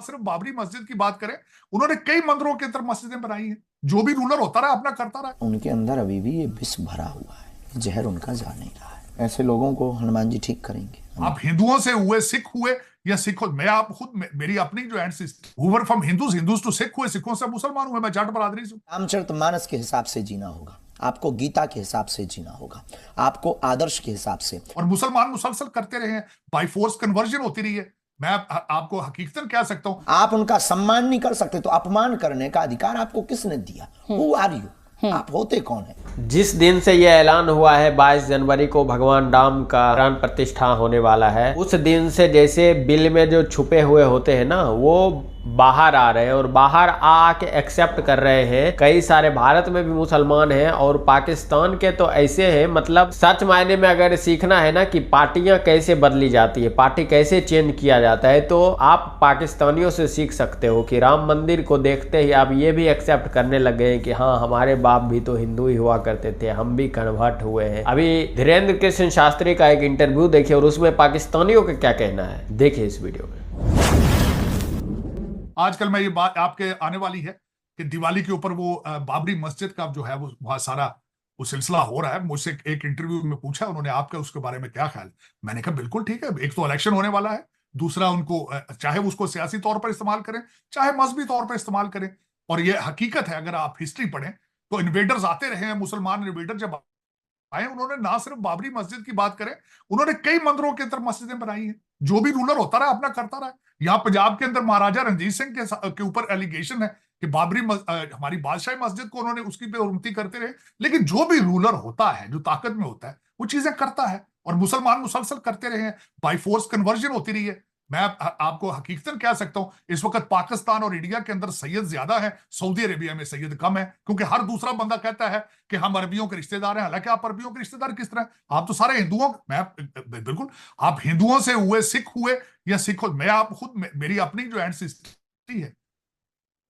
सिर्फ बाबरी मस्जिद की बात करें, उन्होंने कई मंदिरों के अंदर मस्जिदें बनाई हैं। जो भी रूलर होता रहा अपना करता रहा। उनके अंदर अभी भी ये विष भरा हुआ है, जहर उनका जा नहीं रहा है। ऐसे लोगों को हनुमान जी ठीक करेंगे। आप हिंदुओं से हुए, सिख हुए या सिख, मैं आप खुद मेरी अपनी जो and from Hindus to Sikh हुए, सिखों से मुसलमान हुए, मैं जाट बरादरी से। रामचरितमानस के हिसाब से जीना होगा आपको, गीता के हिसाब से जीना होगा आपको, आदर्श के हिसाब से। और मुसलमान मुसलसल करते रहे हैं, बाई फोर्स कन्वर्जन होती रही है। मैं आपको हकीकतन कह सकता हूं। आप उनका सम्मान नहीं कर सकते तो अपमान करने का अधिकार आपको किसने दिया? Who are you? आप होते कौन है? जिस दिन से यह ऐलान हुआ है 22 जनवरी को भगवान राम का प्राण प्रतिष्ठा होने वाला है, उस दिन से जैसे बिल में जो छुपे हुए होते हैं ना, वो बाहर आ रहे हैं और बाहर आके एक्सेप्ट कर रहे हैं। कई सारे भारत में भी मुसलमान हैं और पाकिस्तान के तो ऐसे हैं, मतलब सच मायने में अगर सीखना है ना कि पार्टियां कैसे बदली जाती है, पार्टी कैसे चेंज किया जाता है, तो आप पाकिस्तानियों से सीख सकते हो कि राम मंदिर को देखते ही आप ये भी एक्सेप्ट करने लग गए हैं कि हाँ, हमारे बाप भी तो हिंदू ही हुआ करते थे, हम भी कन्वर्ट हुए हैं। अभी धीरेन्द्र कृष्ण शास्त्री का एक इंटरव्यू देखिए और उसमें पाकिस्तानियों का क्या कहना है, देखिए इस वीडियो में। आजकल मैं ये बात आपके आने वाली है कि दिवाली के ऊपर वो बाबरी मस्जिद का जो है वो बहुत सारा वो सिलसिला हो रहा है। मुझसे एक इंटरव्यू में पूछा उन्होंने, आपका उसके बारे में क्या ख्याल? मैंने कहा बिल्कुल ठीक है। एक तो इलेक्शन होने वाला है, दूसरा उनको चाहे उसको सियासी तौर पर इस्तेमाल करें, चाहे मजहबी तौर पर इस्तेमाल करें। और ये हकीकत है, अगर आप हिस्ट्री पढ़ें तो इन्वेडर्स आते रहे हैं, मुसलमान इन्वेडर जब आए, उन्होंने ना सिर्फ बाबरी मस्जिद की बात करें, उन्होंने कई मंदिरों के अंदर मस्जिदें बनाई हैं। जो भी रूलर होता रहा अपना करता रहा। यहाँ पंजाब के अंदर महाराजा रणजीत सिंह के ऊपर एलिगेशन है कि हमारी बादशाही मस्जिद को उन्होंने उसकी पे उन्नति करते रहे। लेकिन जो भी रूलर होता है, जो ताकत में होता है, वो चीजें करता है। और मुसलमान मुसलसल करते रहे हैं, बाई फोर्स कन्वर्जन होती रही है। मैं आपको हकीकतन कह सकता हूं, इस वक्त पाकिस्तान और इंडिया के अंदर सैयद ज्यादा है, सऊदी अरेबिया में सैयद कम है। क्योंकि हर दूसरा बंदा कहता है कि हम अरबियों के रिश्तेदार हैं। हालांकि आप अरबियों के रिश्तेदार किस तरह? आप तो सारे हिंदुओं, मैं बिल्कुल, आप हिंदुओं से हुए, सिख हुए या सिख, मैं आप खुद मेरी अपनी जो एंसेस्ट्री है,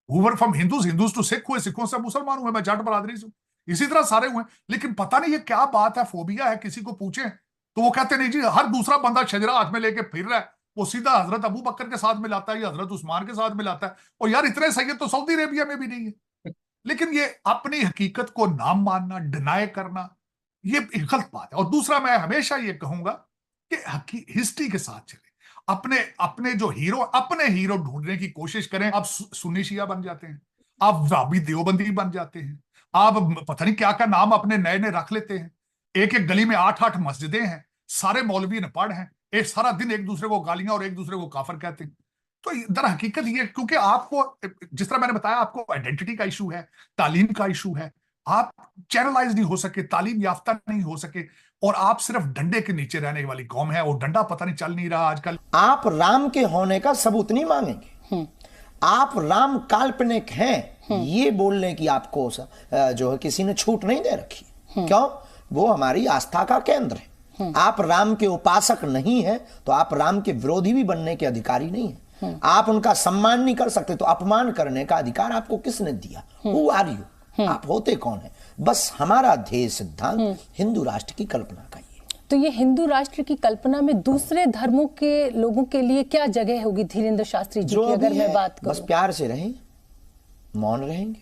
फ्रॉम हिंदूज टू सिख हुए, सिखों से मुसलमान हुए, मैं जाट बरादरी से। इसी तरह सारे हुए। लेकिन पता नहीं ये क्या बात है, फोबिया है, किसी को पूछे तो वो कहते नहीं जी, हर दूसरा बंदा शजरा हाथ में लेके फिर रहा है, वो सीधा हजरत अबू बकर के साथ मिलाता है या हजरत उस्मान के साथ मिलाता है। और यार इतने सैयद तो सऊदी अरेबिया में भी नहीं है। लेकिन ये अपनी हकीकत को नाम मानना, डिनाई करना, ये एक गलत बात है। और दूसरा, मैं हमेशा ये कहूंगा कि हिस्ट्री के साथ चले। अपने अपने हीरो ढूंढने की कोशिश करें। आप सुन्नी शिया बन जाते हैं, आप वाबी देवबंदी बन जाते हैं, आप पता नहीं क्या क्या नाम अपने नए नए रख लेते हैं। एक एक गली में 8-8 मस्जिदें हैं, सारे मौलवी अनपढ़ हैं, एक सारा दिन एक दूसरे को गालियां और एक दूसरे को काफर कहते हैं। तो दर हकीकत ये, क्योंकि आपको, जिस तरह मैंने बताया, आपको आइडेंटिटी का इशू है, तालीम का इशू है। आप चैनलाइज नहीं हो सके, तालीम याफ्ता नहीं हो सके, और आप सिर्फ डंडे के नीचे रहने वाली कौम है। और डंडा पता नहीं चल नहीं रहा आजकल। आप राम के होने का सबूत नहीं मांगेंगे। आप राम काल्पनिक हैं ये बोलने की आपको जो है किसी ने छूट नहीं दे रखी। क्यों? वो हमारी आस्था का केंद्र है। आप राम के उपासक नहीं हैं तो आप राम के विरोधी भी बनने के अधिकारी नहीं हैं। आप उनका सम्मान नहीं कर सकते तो अपमान करने का अधिकार आपको किसने दिया? Who are you? आप होते कौन है? बस हमारा ध्येय सिद्धांत हिंदू राष्ट्र की कल्पना का ही है। तो ये हिंदू राष्ट्र की कल्पना में दूसरे धर्मों के लोगों के लिए क्या जगह होगी धीरेन्द्र शास्त्री जी की, अगर मैं बात करूं? बस प्यार से रहें, मौन रहेंगे,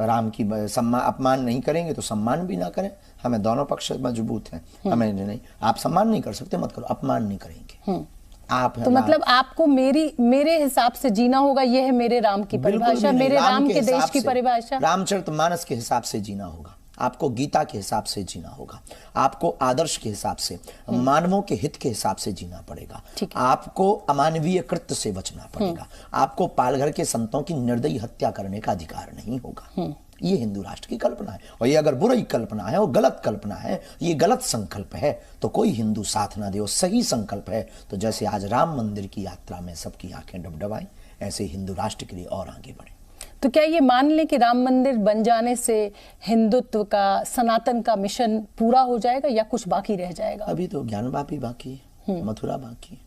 राम की अपमान नहीं करेंगे तो सम्मान भी ना करें। हमें दोनों पक्ष मजबूत हैं। हमें नहीं, आप सम्मान नहीं कर सकते मत करो, अपमान नहीं करेंगे। आप तो मतलब आपको मेरे हिसाब से जीना होगा, ये है मेरे राम की परिभाषा, मेरे राम के देश की परिभाषा। रामचरितमानस के हिसाब से जीना होगा आपको, गीता के हिसाब से जीना होगा आपको, आदर्श के हिसाब से, मानवों के हित के हिसाब से जीना पड़ेगा आपको, अमानवीय कृत्य से बचना पड़ेगा आपको। पालघर के संतों की निर्दयी हत्या करने का अधिकार नहीं होगा। ये हिंदू राष्ट्र की कल्पना है। और ये अगर बुरी कल्पना है और गलत कल्पना है, ये गलत संकल्प है, तो कोई हिंदू साथ ना दे। और सही संकल्प है तो जैसे आज राम मंदिर की यात्रा में सबकी आंखें डबडबाएं, ऐसे हिंदू राष्ट्र के लिए और आगे बढ़े। तो क्या ये मान लें कि राम मंदिर बन जाने से हिंदुत्व का, सनातन का मिशन पूरा हो जाएगा या कुछ बाकी रह जाएगा? अभी तो ज्ञानवापी बाकी है, मथुरा बाकी है।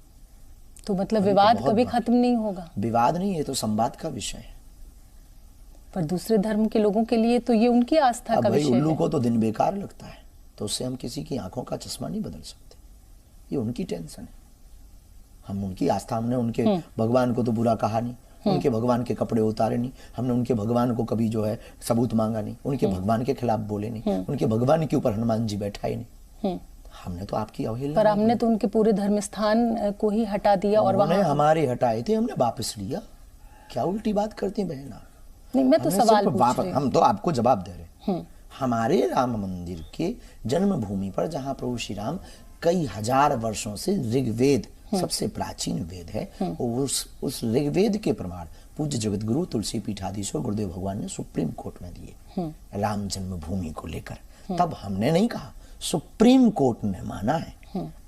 तो मतलब विवाद कभी खत्म नहीं होगा? विवाद नहीं, ये तो संवाद का विषय है। पर दूसरे धर्म के लोगों के लिए तो ये उनकी आस्था का विषय है। उल्लू को तो दिन बेकार लगता है, तो उससे हम किसी की आंखों का चश्मा नहीं बदल सकते। ये उनकी टेंशन है, हम उनकी आस्था, हमने उनके भगवान को तो बुरा कहा नहीं, उनके भगवान के कपड़े उतारे नहीं, हमने उनके भगवान को कभी जो है सबूत मांगा नहीं, उनके भगवान के खिलाफ बोले नहीं, उनके भगवान के ऊपर हनुमान जी बैठाए नहीं। हमने तो आपकी अवहेलना, पर हमने तो उनके पूरे धर्म स्थान को ही हटा दिया और वहां हमारे हटाए थे, हमने वापस लिया। क्या उल्टी बात करती हैं बहन आप? नहीं, मैं तो सवाल पूछ रही हूं। हम तो आपको जवाब दे रहे हैं। हमारे राम मंदिर के जन्मभूमि पर जहां प्रभु श्री राम कई हजार वर्षों से ऋग्वेद सबसे प्राचीन वेद है, उस ऋग्वेद के प्रमाण पूज्य जगत गुरु तुलसी पीठाधीश्वर गुरुदेव भगवान ने सुप्रीम कोर्ट में दिए राम जन्मभूमि को लेकर। तब हमने नहीं कहा, सुप्रीम कोर्ट ने माना है।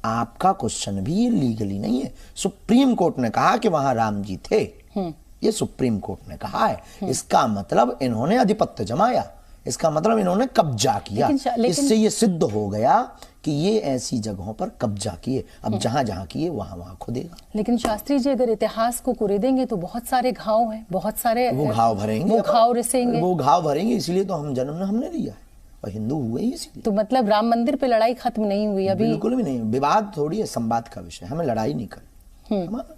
आपका क्वेश्चन भी ये लीगली नहीं है। सुप्रीम कोर्ट ने कहा कि वहां राम जी थे, ये सुप्रीम कोर्ट ने कहा है। इसका मतलब इन्होंने आधिपत्य जमाया, इसका मतलब इन्होंने कब्जा किया। इससे ये सिद्ध हो गया कि ये ऐसी जगहों पर कब्जा किए। अब जहां जहां किए वहां वहां खुदेगा। लेकिन शास्त्री जी, अगर इतिहास को कुरेदेंगे तो बहुत सारे घाव हैं, बहुत सारे वो घाव भरेंगे, वो घाव रिसेंगे, वो घाव भरेंगे। इसलिए तो हम जन्म हमने लिया है और हिंदू हुए ही इसलिए। तो मतलब राम मंदिर पे लड़ाई खत्म नहीं हुई अभी? बिल्कुल भी नहीं। विवाद थोड़ी है, संवाद का विषय। हमें लड़ाई नहीं करनी।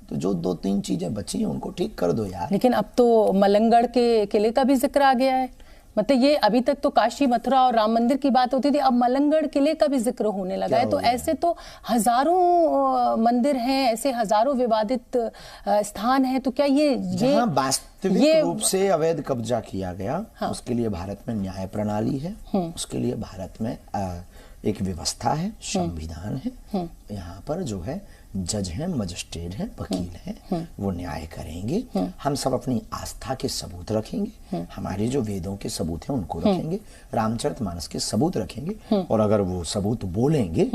तो जो 2-3 चीजें बची हैं उनको ठीक कर दो यार। लेकिन अब तो मलंगड़ के किले का भी जिक्र आ गया है। मतलब ये अभी तक तो काशी, मथुरा और राम मंदिर की बात होती थी, अब मलंगड़ किले का भी जिक्र होने लगा है। तो ऐसे तो हजारों मंदिर हैं, ऐसे हजारों विवादित स्थान हैं। तो क्या ये वास्तविक रूप से अवैध कब्जा किया गया, उसके लिए भारत में न्याय प्रणाली है, उसके लिए भारत में एक व्यवस्था है, संविधान है। यहाँ पर जो है जज हैं, मजिस्ट्रेट हैं, वकील हैं, वो न्याय करेंगे। हम सब अपनी आस्था के सबूत रखेंगे, हमारे जो वेदों के सबूत हैं उनको रखेंगे, रामचरितमानस के सबूत रखेंगे, और अगर वो सबूत बोलेंगे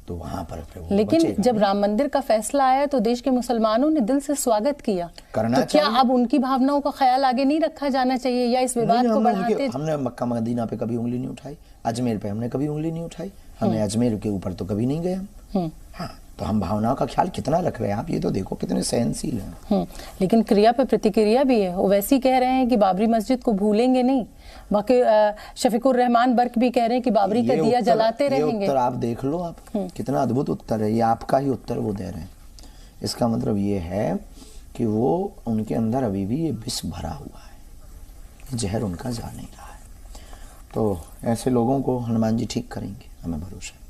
तो वहां पर लेकिन जब राम मंदिर का फैसला आया तो देश के मुसलमानों ने दिल से स्वागत किया। तो क्या अब उनकी भावनाओं का ख्याल आगे नहीं रखा जाना चाहिए, या इस विवाद को बढ़ाते? हमने मक्का मदीना पे कभी उंगली नहीं उठाई, अजमेर पे हमने कभी उंगली नहीं उठाई, हमने अजमेर के ऊपर तो कभी नहीं गए हम। हाँ, तो हम भावनाओं का ख्याल कितना रख रहे हैं आप ये तो देखो, कितने सहनशील हैं। लेकिन क्रिया पे प्रतिक्रिया भी है। वो वैसे ही कह रहे हैं कि बाबरी मस्जिद को भूलेंगे नहीं, बाकी शफीकुर रहमान बर्क भी कह रहे हैं कि बाबरी का दिया जलाते रहेंगे। उत्तर आप देख लो, आप कितना अद्भुत उत्तर है ये, आपका ही उत्तर वो दे रहे हैं। इसका मतलब ये है कि वो उनके अंदर अभी भी ये विष भरा हुआ है, जहर उनका जा नहीं रहा है। तो ऐसे लोगों को हनुमान जी ठीक करेंगे, हमें भरोसा है।